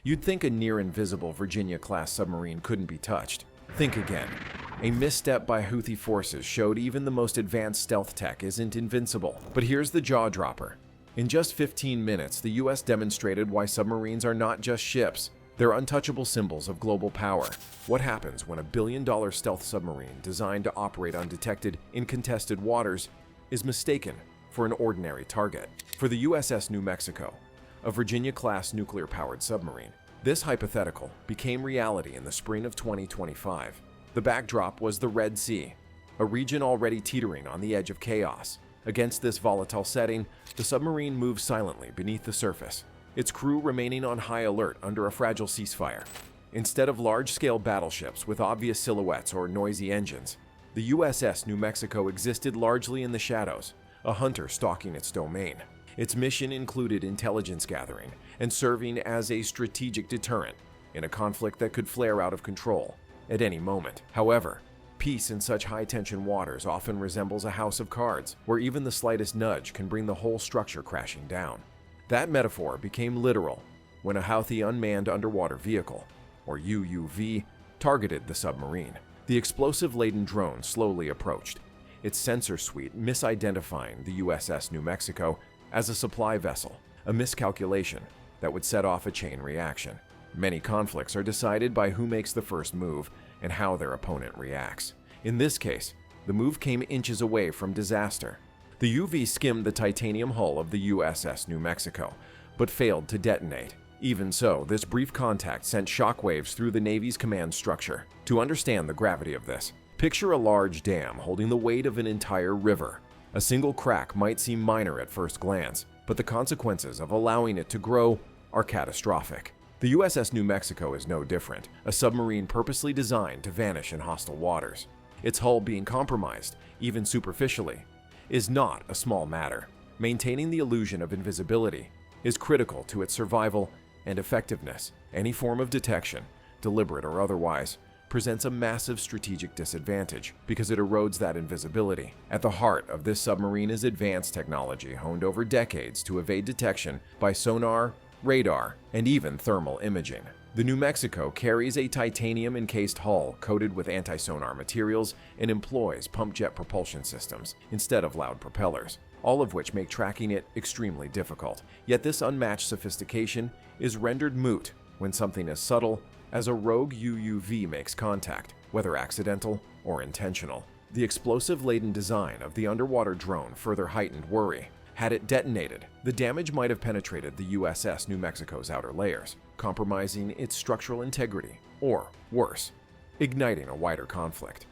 You'd think a near-invisible Virginia-class submarine couldn't be touched. Think again. A misstep by Houthi forces showed even the most advanced stealth tech isn't invincible. But here's the jaw-dropper. In just 15 minutes, the US demonstrated why submarines are not just ships. They're untouchable symbols of global power. What happens when a billion-dollar stealth submarine designed to operate undetected in contested waters is mistaken for an ordinary target? For the USS New Mexico, a Virginia-class nuclear-powered submarine, this hypothetical became reality in the spring of 2025. The backdrop was the Red Sea, a region already teetering on the edge of chaos. Against this volatile setting, the submarine moved silently beneath the surface, its crew remaining on high alert under a fragile ceasefire. Instead of large-scale battleships with obvious silhouettes or noisy engines, the USS New Mexico existed largely in the shadows, a hunter stalking its domain. Its mission included intelligence gathering and serving as a strategic deterrent in a conflict that could flare out of control at any moment. However, peace in such high-tension waters often resembles a house of cards, where even the slightest nudge can bring the whole structure crashing down. That metaphor became literal when a Houthi unmanned underwater vehicle, or UUV, targeted the submarine. The explosive-laden drone slowly approached, its sensor suite misidentifying the USS New Mexico as a supply vessel, a miscalculation that would set off a chain reaction. Many conflicts are decided by who makes the first move and how their opponent reacts. In this case, the move came inches away from disaster. The UV skimmed the titanium hull of the USS New Mexico, but failed to detonate. Even so, this brief contact sent shockwaves through the Navy's command structure. To understand the gravity of this, picture a large dam holding the weight of an entire river. A single crack might seem minor at first glance, but the consequences of allowing it to grow are catastrophic. The USS New Mexico is no different, a submarine purposely designed to vanish in hostile waters. Its hull being compromised, even superficially, is not a small matter. Maintaining the illusion of invisibility is critical to its survival and effectiveness. Any form of detection, deliberate or otherwise, presents a massive strategic disadvantage because it erodes that invisibility. At the heart of this submarine is advanced technology honed over decades to evade detection by sonar, radar, and even thermal imaging. The New Mexico carries a titanium-encased hull coated with anti-sonar materials and employs pump-jet propulsion systems instead of loud propellers, all of which make tracking it extremely difficult. Yet this unmatched sophistication is rendered moot when something as subtle as a rogue UUV makes contact, whether accidental or intentional. The explosive-laden design of the underwater drone further heightened worry. Had it detonated, the damage might have penetrated the USS New Mexico's outer layers, compromising its structural integrity, or, worse, igniting a wider conflict.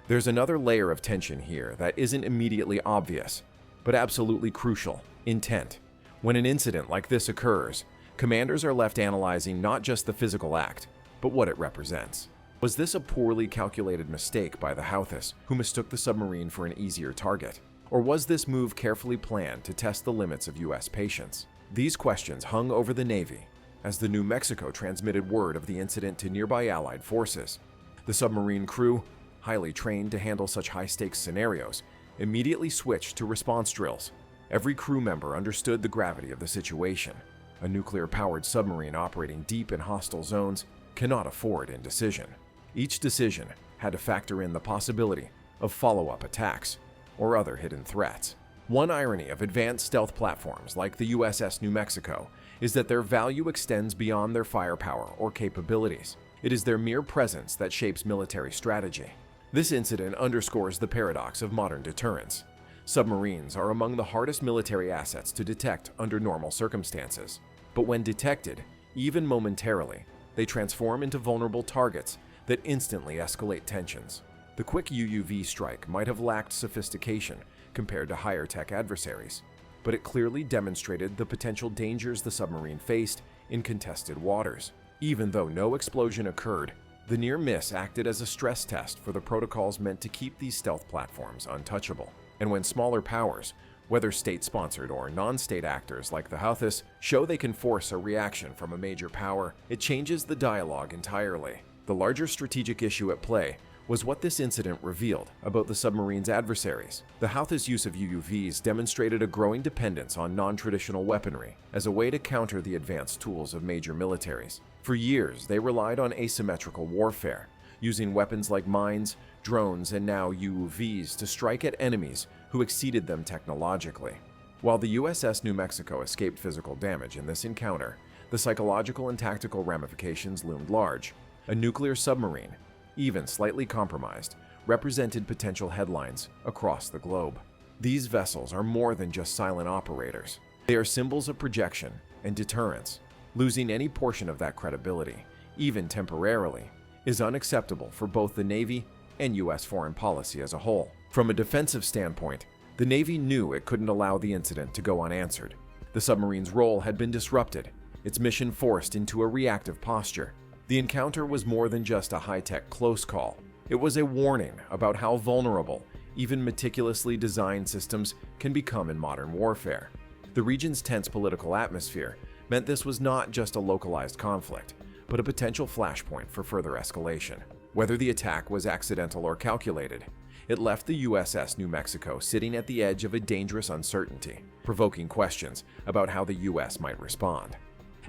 There's another layer of tension here that isn't immediately obvious, but absolutely crucial: intent. When an incident like this occurs, commanders are left analyzing not just the physical act, but what it represents. Was this a poorly calculated mistake by the Houthis, who mistook the submarine for an easier target? Or was this move carefully planned to test the limits of US patience? These questions hung over the Navy as the New Mexico transmitted word of the incident to nearby Allied forces. The submarine crew, highly trained to handle such high-stakes scenarios, immediately switched to response drills. Every crew member understood the gravity of the situation. A nuclear-powered submarine operating deep in hostile zones cannot afford indecision. Each decision had to factor in the possibility of follow-up attacks or other hidden threats. One irony of advanced stealth platforms like the USS New Mexico is that their value extends beyond their firepower or capabilities. It is their mere presence that shapes military strategy. This incident underscores the paradox of modern deterrence. Submarines are among the hardest military assets to detect under normal circumstances. But when detected, even momentarily, they transform into vulnerable targets that instantly escalate tensions. The quick UUV strike might have lacked sophistication compared to higher-tech adversaries, but it clearly demonstrated the potential dangers the submarine faced in contested waters. Even though no explosion occurred, the near miss acted as a stress test for the protocols meant to keep these stealth platforms untouchable. And when smaller powers, whether state-sponsored or non-state actors like the Houthis, show they can force a reaction from a major power, it changes the dialogue entirely. The larger strategic issue at play was what this incident revealed about the submarine's adversaries. The Houthis' use of UUVs demonstrated a growing dependence on non-traditional weaponry as a way to counter the advanced tools of major militaries. For years, they relied on asymmetrical warfare, using weapons like mines, drones, and now UUVs to strike at enemies who exceeded them technologically. While the USS New Mexico escaped physical damage in this encounter, the psychological and tactical ramifications loomed large. A nuclear submarine, even slightly compromised, represented potential headlines across the globe. These vessels are more than just silent operators. They are symbols of projection and deterrence. Losing any portion of that credibility, even temporarily, is unacceptable for both the Navy and U.S. foreign policy as a whole. From a defensive standpoint, the Navy knew it couldn't allow the incident to go unanswered. The submarine's role had been disrupted, its mission forced into a reactive posture. The encounter was more than just a high-tech close call. It was a warning about how vulnerable even meticulously designed systems can become in modern warfare. The region's tense political atmosphere meant this was not just a localized conflict, but a potential flashpoint for further escalation. Whether the attack was accidental or calculated, it left the USS New Mexico sitting at the edge of a dangerous uncertainty, provoking questions about how the U.S. might respond.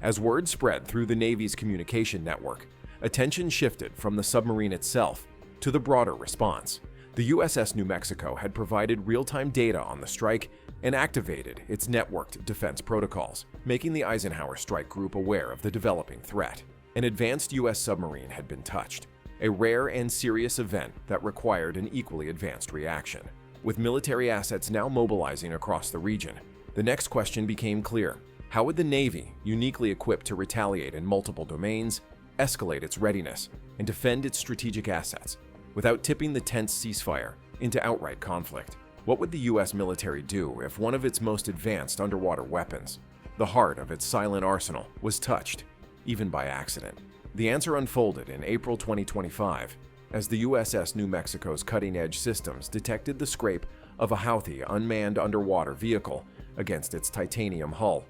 As word spread through the Navy's communication network, attention shifted from the submarine itself to the broader response. The USS New Mexico had provided real-time data on the strike and activated its networked defense protocols, making the Eisenhower strike group aware of the developing threat. An advanced U.S. submarine had been touched, a rare and serious event that required an equally advanced reaction. With military assets now mobilizing across the region, the next question became clear. How would the Navy, uniquely equipped to retaliate in multiple domains, escalate its readiness and defend its strategic assets without tipping the tense ceasefire into outright conflict? What would the U.S. military do if one of its most advanced underwater weapons, the heart of its silent arsenal, was touched, even by accident? The answer unfolded in April 2025 as the USS New Mexico's cutting-edge systems detected the scrape of a Houthi unmanned underwater vehicle against its titanium hull.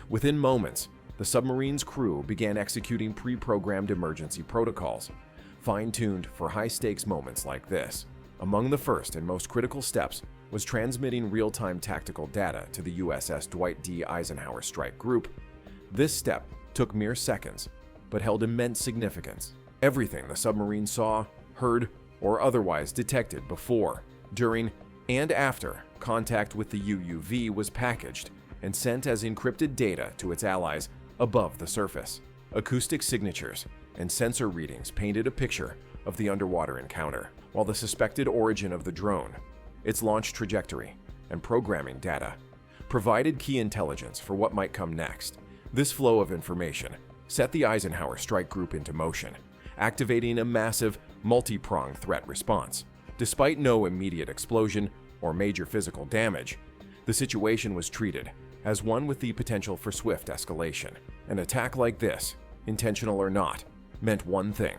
Within moments, the submarine's crew began executing pre-programmed emergency protocols, fine-tuned for high-stakes moments like this. Among the first and most critical steps was transmitting real-time tactical data to the USS Dwight D. Eisenhower Strike Group. This step took mere seconds, but held immense significance. Everything the submarine saw, heard, or otherwise detected before, during, and after contact with the UUV was packaged and sent as encrypted data to its allies above the surface. Acoustic signatures and sensor readings painted a picture of the underwater encounter, while the suspected origin of the drone, its launch trajectory, and programming data provided key intelligence for what might come next. This flow of information set the Eisenhower Strike Group into motion, activating a massive, multi-pronged threat response. Despite no immediate explosion or major physical damage, the situation was treated as one with the potential for swift escalation. An attack like this, intentional or not, meant one thing: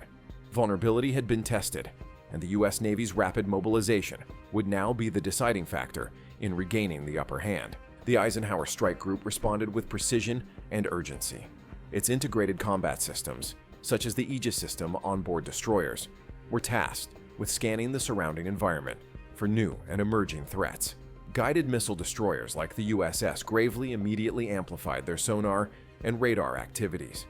vulnerability had been tested, and the U.S. Navy's rapid mobilization would now be the deciding factor in regaining the upper hand. The Eisenhower Strike Group responded with precision and urgency. Its integrated combat systems, such as the Aegis system onboard destroyers, were tasked with scanning the surrounding environment for new and emerging threats. Guided missile destroyers like the USS Gravely immediately amplified their sonar and radar activities.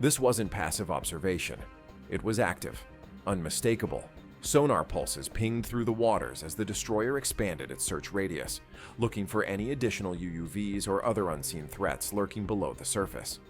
This wasn't passive observation. It was active, unmistakable. Sonar pulses pinged through the waters as the destroyer expanded its search radius, looking for any additional UUVs or other unseen threats lurking below the surface.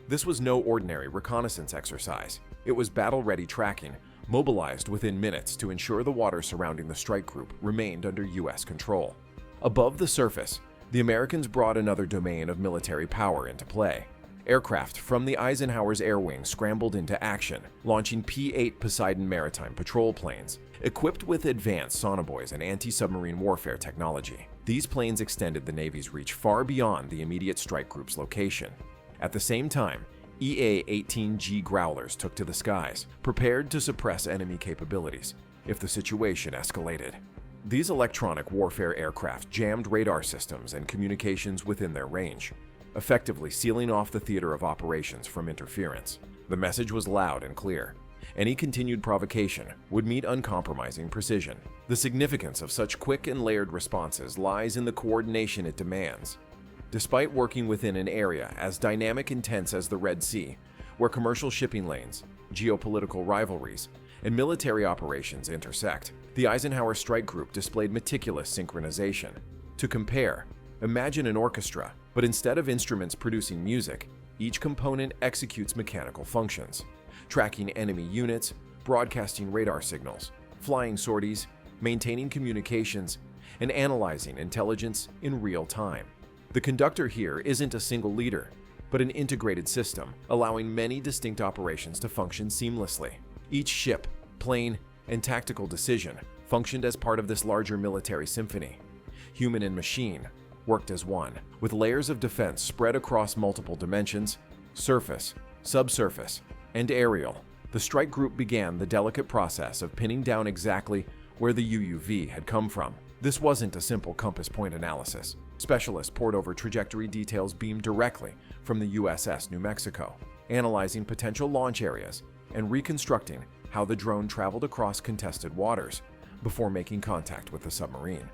This was no ordinary reconnaissance exercise. It was battle-ready tracking, mobilized within minutes to ensure the water surrounding the strike group remained under U.S. control. Above the surface, the Americans brought another domain of military power into play. Aircraft from the Eisenhower's air wing scrambled into action, launching P-8 Poseidon maritime patrol planes, equipped with advanced sonobuoys and anti-submarine warfare technology. These planes extended the Navy's reach far beyond the immediate strike group's location. At the same time, EA-18G Growlers took to the skies, prepared to suppress enemy capabilities if the situation escalated. These electronic warfare aircraft jammed radar systems and communications within their range, effectively sealing off the theater of operations from interference. The message was loud and clear. Any continued provocation would meet uncompromising precision. The significance of such quick and layered responses lies in the coordination it demands. Despite working within an area as dynamic and tense as the Red Sea, where commercial shipping lanes, geopolitical rivalries, and military operations intersect. The Eisenhower Strike Group displayed meticulous synchronization. To compare, imagine an orchestra, but instead of instruments producing music, each component executes mechanical functions, tracking enemy units, broadcasting radar signals, flying sorties, maintaining communications, and analyzing intelligence in real time. The conductor here isn't a single leader, but an integrated system, allowing many distinct operations to function seamlessly. Each ship, plane, and tactical decision functioned as part of this larger military symphony. Human and machine worked as one, with layers of defense spread across multiple dimensions: surface, subsurface, and aerial. The strike group began the delicate process of pinning down exactly where the UUV had come from. This wasn't a simple compass point analysis. Specialists pored over trajectory details beamed directly from the USS New Mexico, analyzing potential launch areas and reconstructing how the drone traveled across contested waters before making contact with the submarine.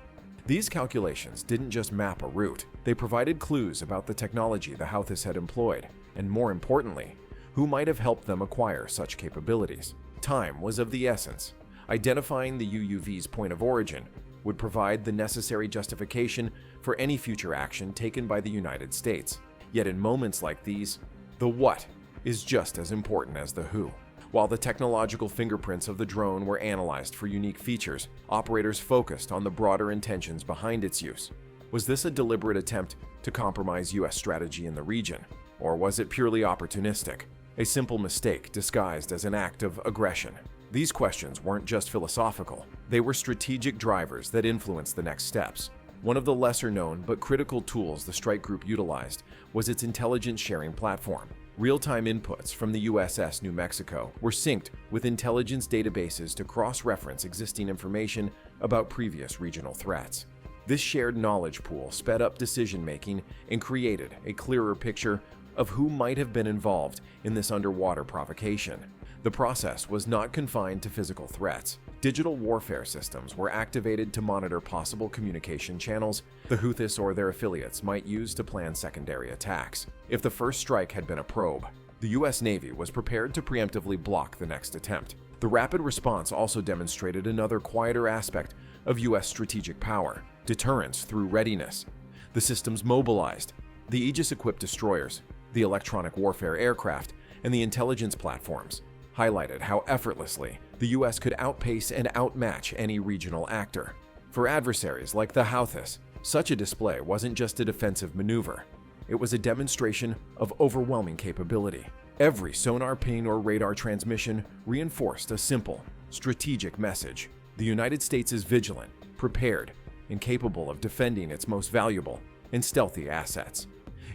These calculations didn't just map a route, they provided clues about the technology the Houthis had employed, and more importantly, who might have helped them acquire such capabilities. Time was of the essence. Identifying the UUV's point of origin would provide the necessary justification for any future action taken by the United States. Yet in moments like these, the what is just as important as the who. While the technological fingerprints of the drone were analyzed for unique features, operators focused on the broader intentions behind its use. Was this a deliberate attempt to compromise U.S. strategy in the region, or was it purely opportunistic, a simple mistake disguised as an act of aggression? These questions weren't just philosophical, they were strategic drivers that influenced the next steps. One of the lesser-known but critical tools the strike group utilized was its intelligence sharing platform. Real-time inputs from the USS New Mexico were synced with intelligence databases to cross-reference existing information about previous regional threats. This shared knowledge pool sped up decision-making and created a clearer picture of who might have been involved in this underwater provocation. The process was not confined to physical threats. Digital warfare systems were activated to monitor possible communication channels the Houthis or their affiliates might use to plan secondary attacks. If the first strike had been a probe, the U.S. Navy was prepared to preemptively block the next attempt. The rapid response also demonstrated another quieter aspect of U.S. strategic power: deterrence through readiness. The systems mobilized, the Aegis-equipped destroyers, the electronic warfare aircraft, and the intelligence platforms highlighted how effortlessly the U.S. could outpace and outmatch any regional actor. For adversaries like the Houthis, such a display wasn't just a defensive maneuver. It was a demonstration of overwhelming capability. Every sonar ping or radar transmission reinforced a simple, strategic message: the United States is vigilant, prepared, and capable of defending its most valuable and stealthy assets.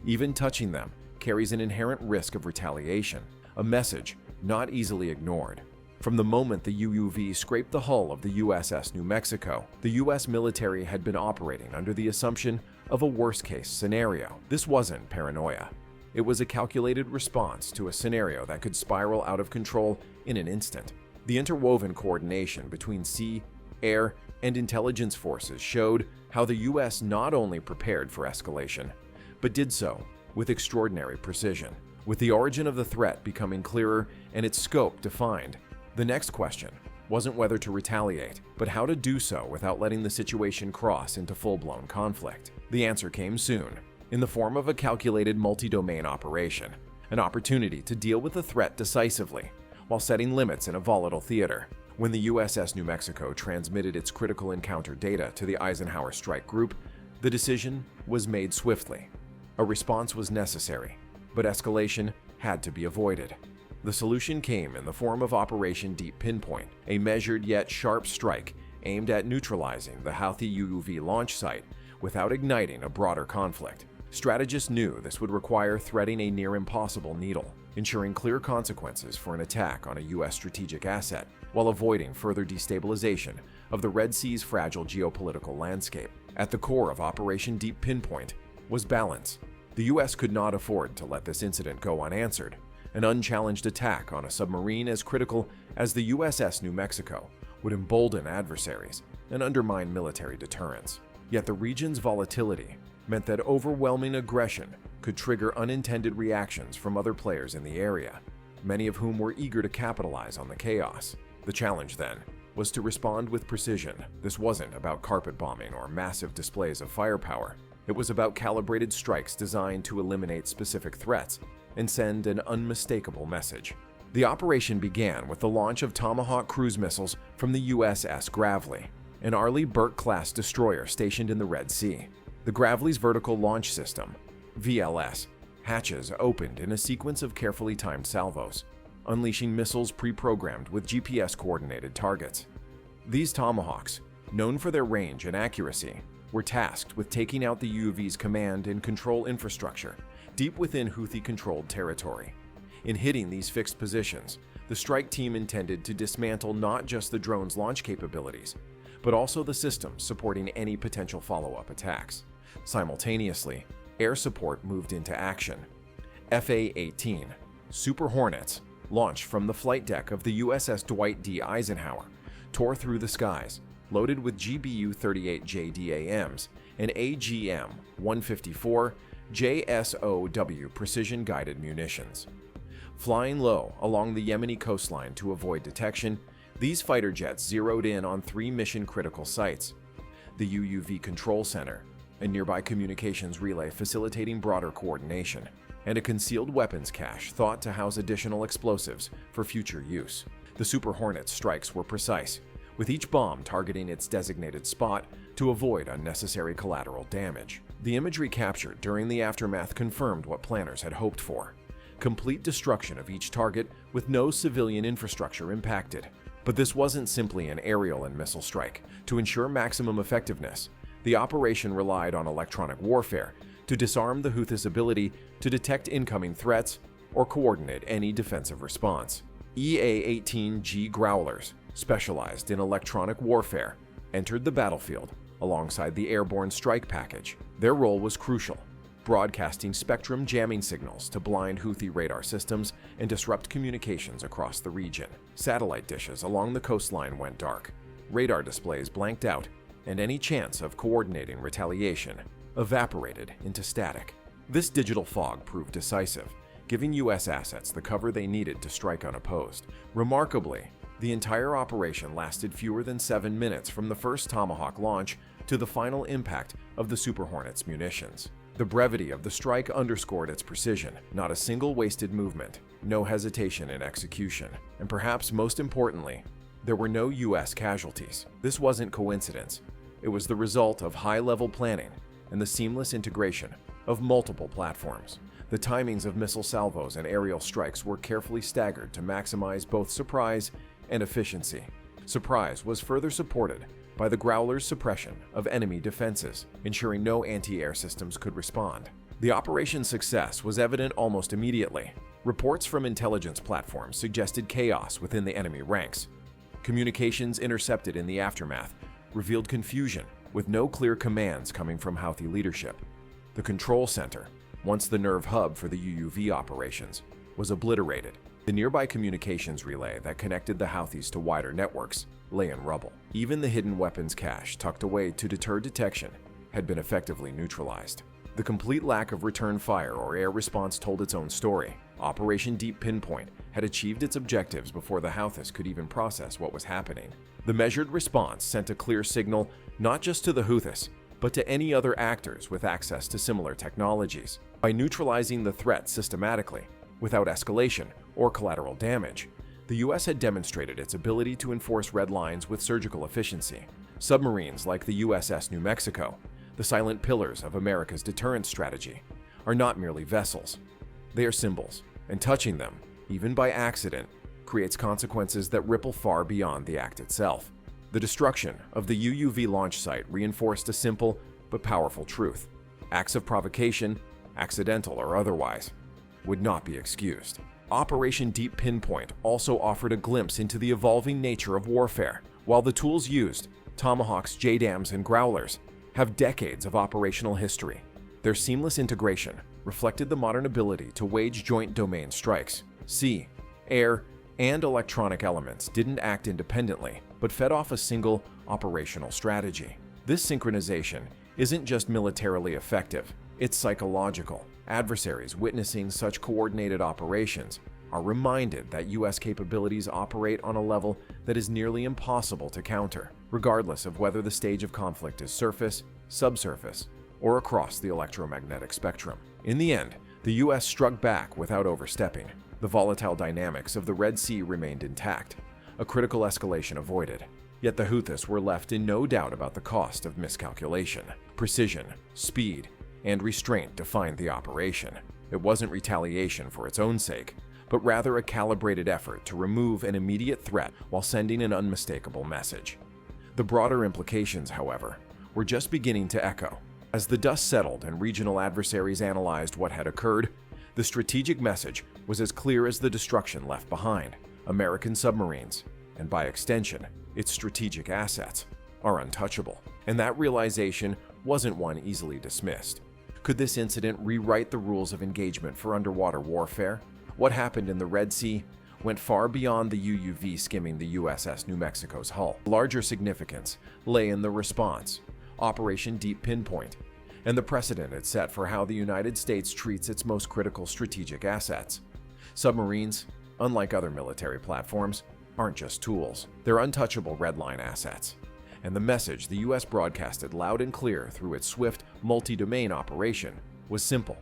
Even touching them carries an inherent risk of retaliation, a message not easily ignored. From the moment the UUV scraped the hull of the USS New Mexico, the U.S. military had been operating under the assumption of a worst-case scenario. This wasn't paranoia. It was a calculated response to a scenario that could spiral out of control in an instant. The interwoven coordination between sea, air, and intelligence forces showed how the U.S. not only prepared for escalation, but did so with extraordinary precision. With the origin of the threat becoming clearer and its scope defined, the next question wasn't whether to retaliate, but how to do so without letting the situation cross into full-blown conflict. The answer came soon, in the form of a calculated multi-domain operation, an opportunity to deal with the threat decisively while setting limits in a volatile theater. When the USS New Mexico transmitted its critical encounter data to the Eisenhower Strike Group, the decision was made swiftly. A response was necessary, but escalation had to be avoided. The solution came in the form of Operation Deep Pinpoint, a measured yet sharp strike aimed at neutralizing the Houthi UUV launch site without igniting a broader conflict. Strategists knew this would require threading a near-impossible needle, ensuring clear consequences for an attack on a U.S. strategic asset, while avoiding further destabilization of the Red Sea's fragile geopolitical landscape. At the core of Operation Deep Pinpoint was balance. The U.S. could not afford to let this incident go unanswered. An unchallenged attack on a submarine as critical as the USS New Mexico would embolden adversaries and undermine military deterrence. Yet the region's volatility meant that overwhelming aggression could trigger unintended reactions from other players in the area. many of whom were eager to capitalize on the chaos. The challenge, then, was to respond with precision. This wasn't about carpet bombing or massive displays of firepower. It was about calibrated strikes designed to eliminate specific threats and send an unmistakable message. The operation began with the launch of Tomahawk cruise missiles from the USS Gravely, an Arleigh Burke-class destroyer stationed in the Red Sea. The Gravely's vertical launch system, VLS, hatches opened in a sequence of carefully timed salvos, unleashing missiles pre-programmed with GPS-coordinated targets. These Tomahawks, known for their range and accuracy, were tasked with taking out the UUV's command and control infrastructure deep within Houthi-controlled territory. In hitting these fixed positions, the strike team intended to dismantle not just the drone's launch capabilities, but also the systems supporting any potential follow-up attacks. Simultaneously, air support moved into action. FA-18 Super Hornets, launched from the flight deck of the USS Dwight D. Eisenhower, tore through the skies, loaded with GBU-38 JDAMs and AGM-154 JSOW precision-guided munitions. Flying low along the Yemeni coastline to avoid detection, these fighter jets zeroed in on 3 mission-critical sites: the UUV Control Center, a nearby communications relay facilitating broader coordination, and a concealed weapons cache thought to house additional explosives for future use. The Super Hornet strikes were precise, with each bomb targeting its designated spot to avoid unnecessary collateral damage. The imagery captured during the aftermath confirmed what planners had hoped for: complete destruction of each target with no civilian infrastructure impacted. But this wasn't simply an aerial and missile strike. To ensure maximum effectiveness, the operation relied on electronic warfare to disarm the Houthis' ability to detect incoming threats or coordinate any defensive response. EA-18G Growlers, specialized in electronic warfare, entered the battlefield alongside the airborne strike package. Their role was crucial, broadcasting spectrum jamming signals to blind Houthi radar systems and disrupt communications across the region. Satellite dishes along the coastline went dark, radar displays blanked out, and any chance of coordinating retaliation evaporated into static. This digital fog proved decisive, giving U.S. assets the cover they needed to strike unopposed. Remarkably, the entire operation lasted fewer than 7 minutes from the first Tomahawk launch to the final impact of the Super Hornet's munitions. The brevity of the strike underscored its precision: not a single wasted movement, no hesitation in execution, and perhaps most importantly, there were no U.S. casualties. This wasn't coincidence. It was the result of high-level planning and the seamless integration of multiple platforms. The timings of missile salvos and aerial strikes were carefully staggered to maximize both surprise and efficiency. Surprise was further supported by the Growler's suppression of enemy defenses, ensuring no anti-air systems could respond. The operation's success was evident almost immediately. Reports from intelligence platforms suggested chaos within the enemy ranks. Communications intercepted in the aftermath revealed confusion, with no clear commands coming from Houthi leadership. The control center, once the nerve hub for the UUV operations, was obliterated. The nearby communications relay that connected the Houthis to wider networks lay in rubble. Even the hidden weapons cache tucked away to deter detection had been effectively neutralized. The complete lack of return fire or air response told its own story. Operation Deep Pinpoint had achieved its objectives before the Houthis could even process what was happening. The measured response sent a clear signal not just to the Houthis, but to any other actors with access to similar technologies. By neutralizing the threat systematically, without escalation or collateral damage, the U.S. had demonstrated its ability to enforce red lines with surgical efficiency. Submarines like the USS New Mexico, the silent pillars of America's deterrence strategy, are not merely vessels. They are symbols, and touching them, even by accident, creates consequences that ripple far beyond the act itself. The destruction of the UUV launch site reinforced a simple but powerful truth: acts of provocation, accidental or otherwise, would not be excused. Operation Deep Pinpoint also offered a glimpse into the evolving nature of warfare. While the tools used, Tomahawks, JDAMs, and Growlers, have decades of operational history, their seamless integration reflected the modern ability to wage joint domain strikes. Sea, air, and electronic elements didn't act independently, but fed off a single operational strategy. This synchronization isn't just militarily effective, it's psychological. Adversaries witnessing such coordinated operations are reminded that U.S. capabilities operate on a level that is nearly impossible to counter, regardless of whether the stage of conflict is surface, subsurface, or across the electromagnetic spectrum. In the end, the U.S. struck back without overstepping. The volatile dynamics of the Red Sea remained intact, a critical escalation avoided. Yet the Houthis were left in no doubt about the cost of miscalculation. Precision, speed, and restraint defined the operation. It wasn't retaliation for its own sake, but rather a calibrated effort to remove an immediate threat while sending an unmistakable message. The broader implications, however, were just beginning to echo. As the dust settled and regional adversaries analyzed what had occurred, the strategic message was as clear as the destruction left behind. American submarines, and by extension, its strategic assets, are untouchable. And that realization wasn't one easily dismissed. Could this incident rewrite the rules of engagement for underwater warfare? What happened in the Red Sea went far beyond the UUV skimming the USS New Mexico's hull. Larger significance lay in the response, Operation Deep Pinpoint, and the precedent it set for how the United States treats its most critical strategic assets. Submarines, unlike other military platforms, aren't just tools. They're untouchable redline assets. And the message the U.S. broadcasted loud and clear through its swift, multi-domain operation was simple.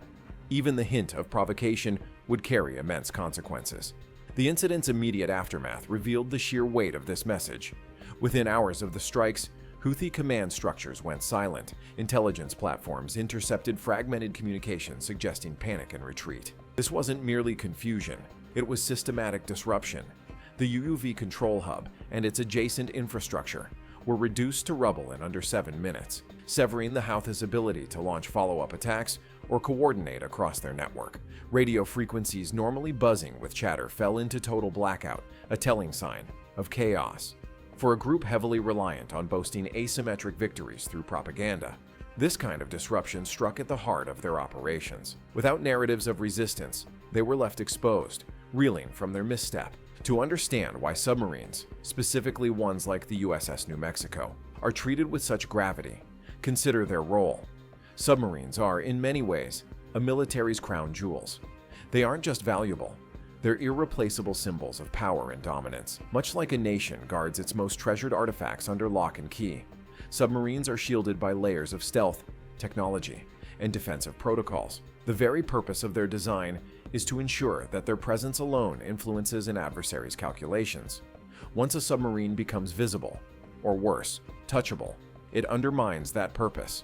Even the hint of provocation would carry immense consequences. The incident's immediate aftermath revealed the sheer weight of this message. Within hours of the strikes, Houthi command structures went silent. Intelligence platforms intercepted fragmented communications suggesting panic and retreat. This wasn't merely confusion, it was systematic disruption. The UUV control hub and its adjacent infrastructure were reduced to rubble in under 7 minutes, severing the Houthis' ability to launch follow-up attacks or coordinate across their network. Radio frequencies normally buzzing with chatter fell into total blackout, a telling sign of chaos. For a group heavily reliant on boasting asymmetric victories through propaganda, this kind of disruption struck at the heart of their operations. Without narratives of resistance, they were left exposed, reeling from their misstep. To understand why submarines, specifically ones like the USS New Mexico, are treated with such gravity, consider their role. Submarines are, in many ways, a military's crown jewels. They aren't just valuable, they're irreplaceable symbols of power and dominance. Much like a nation guards its most treasured artifacts under lock and key, submarines are shielded by layers of stealth, technology, and defensive protocols. The very purpose of their design is to ensure that their presence alone influences an adversary's calculations. Once a submarine becomes visible, or worse, touchable, it undermines that purpose.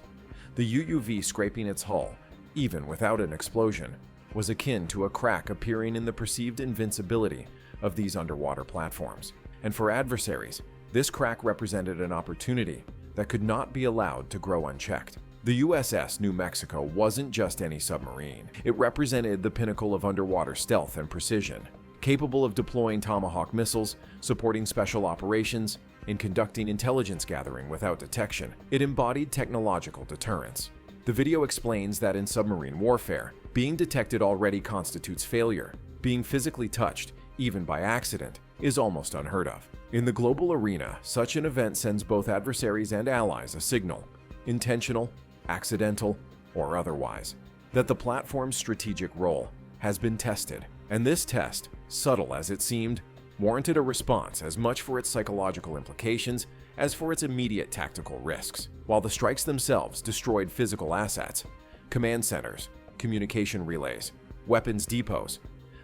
The UUV scraping its hull, even without an explosion, was akin to a crack appearing in the perceived invincibility of these underwater platforms. And for adversaries, this crack represented an opportunity that could not be allowed to grow unchecked. The USS New Mexico wasn't just any submarine. It represented the pinnacle of underwater stealth and precision, capable of deploying Tomahawk missiles, supporting special operations, and conducting intelligence gathering without detection. It embodied technological deterrence. The video explains that in submarine warfare, being detected already constitutes failure. Being physically touched, even by accident, is almost unheard of. In the global arena, such an event sends both adversaries and allies a signal, intentional, accidental, or otherwise, that the platform's strategic role has been tested. And this test, subtle as it seemed, warranted a response as much for its psychological implications as for its immediate tactical risks. While the strikes themselves destroyed physical assets, command centers, communication relays, weapons depots,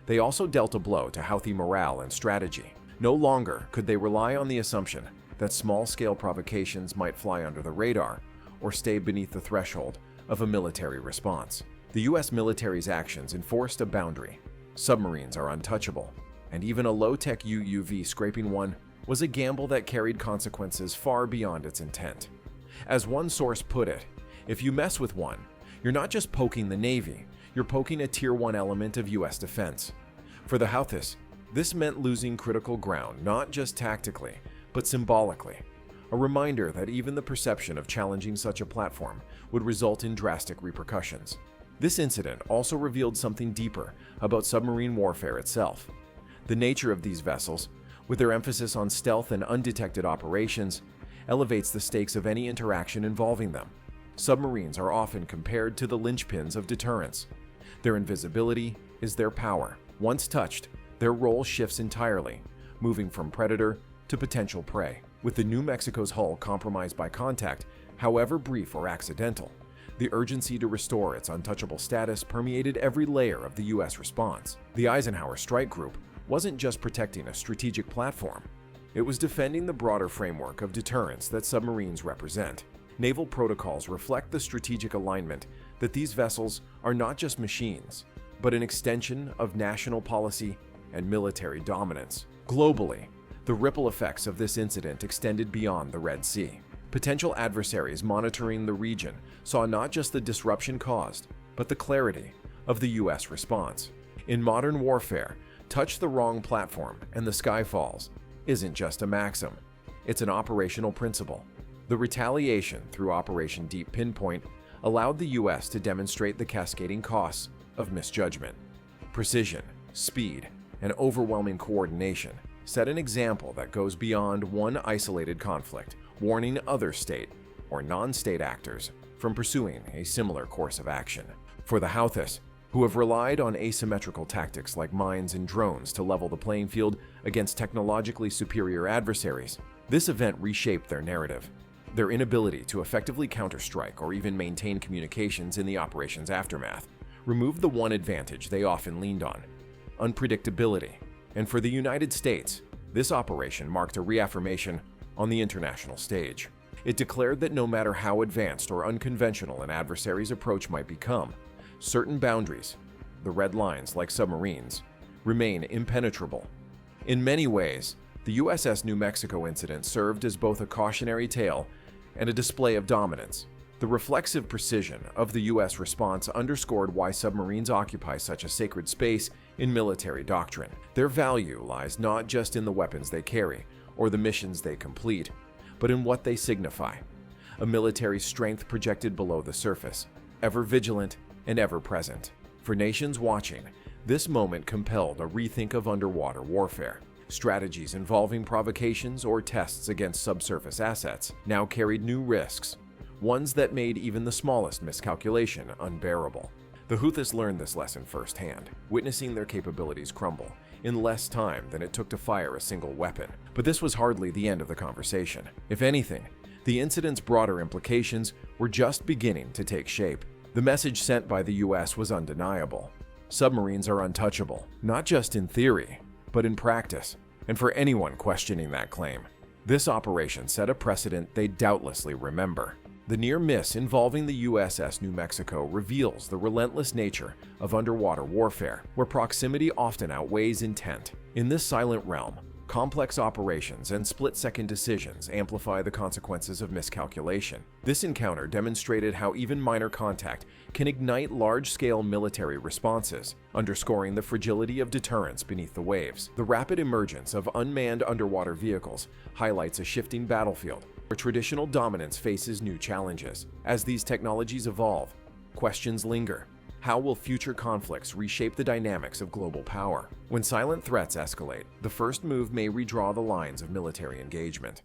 they also dealt a blow to Houthi morale and strategy. No longer could they rely on the assumption that small-scale provocations might fly under the radar or stay beneath the threshold of a military response. The US military's actions enforced a boundary. Submarines are untouchable, and even a low-tech UUV scraping one was a gamble that carried consequences far beyond its intent. As one source put it, if you mess with one, you're not just poking the Navy, you're poking a Tier 1 element of US defense. For the Houthis, this meant losing critical ground not just tactically, but symbolically. A reminder that even the perception of challenging such a platform would result in drastic repercussions. This incident also revealed something deeper about submarine warfare itself. The nature of these vessels, with their emphasis on stealth and undetected operations, elevates the stakes of any interaction involving them. Submarines are often compared to the linchpins of deterrence. Their invisibility is their power. Once touched, their role shifts entirely, moving from predator to potential prey. With the New Mexico's hull compromised by contact, however brief or accidental, the urgency to restore its untouchable status permeated every layer of the U.S. response. The Eisenhower Strike Group wasn't just protecting a strategic platform. It was defending the broader framework of deterrence that submarines represent. Naval protocols reflect the strategic alignment that these vessels are not just machines, but an extension of national policy and military dominance. Globally, the ripple effects of this incident extended beyond the Red Sea. Potential adversaries monitoring the region saw not just the disruption caused, but the clarity of the U.S. response. In modern warfare, touch the wrong platform and the sky falls isn't just a maxim, it's an operational principle. The retaliation through Operation Deep Pinpoint allowed the U.S. to demonstrate the cascading costs of misjudgment. Precision, speed, and overwhelming coordination set an example that goes beyond one isolated conflict, warning other state or non-state actors from pursuing a similar course of action. For the Houthis, who have relied on asymmetrical tactics like mines and drones to level the playing field against technologically superior adversaries, this event reshaped their narrative. Their inability to effectively counterstrike or even maintain communications in the operation's aftermath removed the one advantage they often leaned on: unpredictability. And for the United States, this operation marked a reaffirmation on the international stage. It declared that no matter how advanced or unconventional an adversary's approach might become, certain boundaries, the red lines like submarines, remain impenetrable. In many ways, the USS New Mexico incident served as both a cautionary tale and a display of dominance. The reflexive precision of the U.S. response underscored why submarines occupy such a sacred space in military doctrine. Their value lies not just in the weapons they carry or the missions they complete, but in what they signify: a military strength projected below the surface, ever vigilant and ever present. For nations watching, this moment compelled a rethink of underwater warfare. Strategies involving provocations or tests against subsurface assets now carried new risks, ones that made even the smallest miscalculation unbearable. The Houthis learned this lesson firsthand, witnessing their capabilities crumble in less time than it took to fire a single weapon. But this was hardly the end of the conversation. If anything, the incident's broader implications were just beginning to take shape. The message sent by the U.S. was undeniable. Submarines are untouchable, not just in theory, but in practice. And for anyone questioning that claim, this operation set a precedent they doubtlessly remember. The near miss involving the USS New Mexico reveals the relentless nature of underwater warfare, where proximity often outweighs intent. In this silent realm, complex operations and split-second decisions amplify the consequences of miscalculation. This encounter demonstrated how even minor contact can ignite large-scale military responses, underscoring the fragility of deterrence beneath the waves. The rapid emergence of unmanned underwater vehicles highlights a shifting battlefield where traditional dominance faces new challenges. As these technologies evolve, questions linger. How will future conflicts reshape the dynamics of global power? When silent threats escalate, the first move may redraw the lines of military engagement.